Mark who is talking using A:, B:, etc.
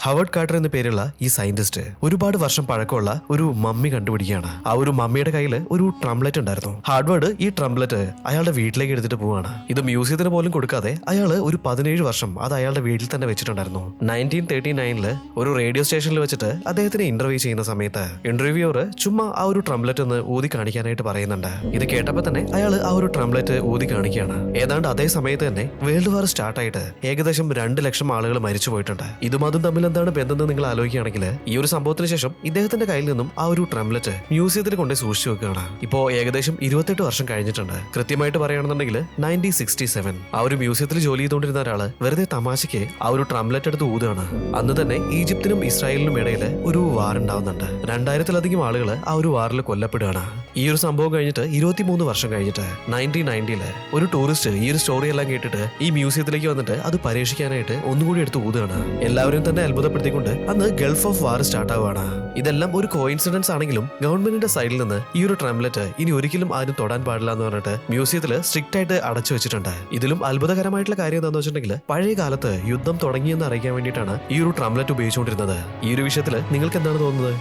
A: ഹവേർഡ് quarter എന്ന പേരുള്ള ഈ സയന്റിസ്റ്റ് ഒരുപാട് വർഷം പഴക്കമുള്ള ഒരു മമ്മി കണ്ടുപിടിക്കുകയാണ്. ആ ഒരു മമ്മിയുടെ കയ്യിൽ ഒരു ട്രംപ്ലെറ്റ് ഉണ്ടായിരുന്നു. ഹാർഡ്വേർഡ് ഈ ട്രംപ്ലെറ്റ് അയാളുടെ വീട്ടിലേക്ക് എടുത്തിട്ട് പോവാണ്. ഇത് മ്യൂസിയത്തിന് പോലും കൊടുക്കാതെ അയാള് ഒരു 17 വർഷം അത് അയാളുടെ വീട്ടിൽ തന്നെ വെച്ചിട്ടുണ്ടായിരുന്നു. 1939 ഒരു റേഡിയോ സ്റ്റേഷനിൽ വെച്ചിട്ട് അദ്ദേഹത്തിന് ഇന്റർവ്യൂ ചെയ്യുന്ന സമയത്ത് ഇന്റർവ്യൂവർ ചുമ്മാ ആ ഒരു ട്രംപ്ലെറ്റ് ഒന്ന് ഊതി കാണിക്കാനായിട്ട് പറയുന്നുണ്ട്. ഇത് കേട്ടപ്പോൾ തന്നെ അയാൾ ആ ഒരു ട്രംപ്ലെറ്റ് ഊതി കാണിക്കുകയാണ്. ഏതാണ്ട് അതേ സമയത്ത് തന്നെ വേൾഡ് വാർ സ്റ്റാർട്ട് ആയിട്ട് ഏകദേശം 2 ലക്ഷം ആളുകൾ മരിച്ചു പോയിട്ടുണ്ട്. ഇതും അതും തമ്മിൽ എന്താണ് ബന്ധം എന്ന് നിങ്ങൾ ആലോചിക്കുകയാണെങ്കിൽ ഈ ഒരു സംഭവത്തിന് ശേഷം ഇദ്ദേഹത്തിന്റെ കയ്യിൽ നിന്നും ആ ഒരു ട്രംപ്ലെറ്റ് മ്യൂസിയത്തിൽ കൊണ്ട് സൂക്ഷിച്ചു വെക്കുകയാണ്. ഇപ്പോ ഏകദേശം 28 വർഷം കഴിഞ്ഞിട്ടുണ്ട്. കൃത്യമായിട്ട് പറയുകയാണെന്നുണ്ടെങ്കിൽ 1967 ആ ഒരു മ്യൂസിയത്തിൽ ജോലി ചെയ്തുകൊണ്ടിരുന്ന ഒരാള് വെറുതെ തമാശയ്ക്ക് ആ ഒരു ട്രംപ്ലെറ്റ് എടുത്ത് ഊതാണ്. അന്ന് തന്നെ ഈജിപ്തിനും ഇസ്രായേലിനും ഇടയിൽ ഒരു വാർ ഉണ്ടാവുന്നുണ്ട്. 2000-ലധികം ആളുകൾ ആ ഒരു വാറിൽ കൊല്ലപ്പെടുകയാണ്. ഈ ഒരു സംഭവം കഴിഞ്ഞിട്ട് 23 വർഷം കഴിഞ്ഞിട്ട് 1990 ഒരു ടൂറിസ്റ്റ് ഈ ഒരു സ്റ്റോറി എല്ലാം കേട്ടിട്ട് ഈ മ്യൂസിയത്തിലേക്ക് വന്നിട്ട് അത് പരീക്ഷിക്കാനായിട്ട് ഒന്നുകൂടി എടുത്ത് ഊതുകയാണ്. എല്ലാവരും തന്നെ അത്ഭുതപ്പെടുത്തിക്കൊണ്ട് അന്ന് ഗൾഫ് ഓഫ് വാർ സ്റ്റാർട്ട് ആവുകയാണ്. ഇതെല്ലാം ഒരു കോയിൻസിഡൻസ് ആണെങ്കിലും ഗവൺമെന്റിന്റെ സൈഡിൽ നിന്ന് ഈ ഒരു ട്രംപ്ലെറ്റ് ഇനി ഒരിക്കലും ആരും തൊടാൻ പാടില്ല എന്ന് പറഞ്ഞിട്ട് മ്യൂസിയത്തിൽ സ്ട്രിക്റ്റ് ആയിട്ട് അടച്ചു വെച്ചിട്ടുണ്ട്. ഇതിലും അത്ഭുതകരമായിട്ടുള്ള കാര്യം എന്താണെന്ന് വെച്ചിട്ടുണ്ടെങ്കിൽ പഴയ കാലത്ത് യുദ്ധം തുടങ്ങിയെന്ന് അറിയിക്കാൻ വേണ്ടിയിട്ടാണ് ഈ ഒരു ട്രംപ്ലെറ്റ് ഉപയോഗിച്ചുകൊണ്ടിരുന്നത്. ഈ ഒരു വിഷയത്തിൽ നിങ്ങൾക്ക് എന്താണ് തോന്നുന്നത്?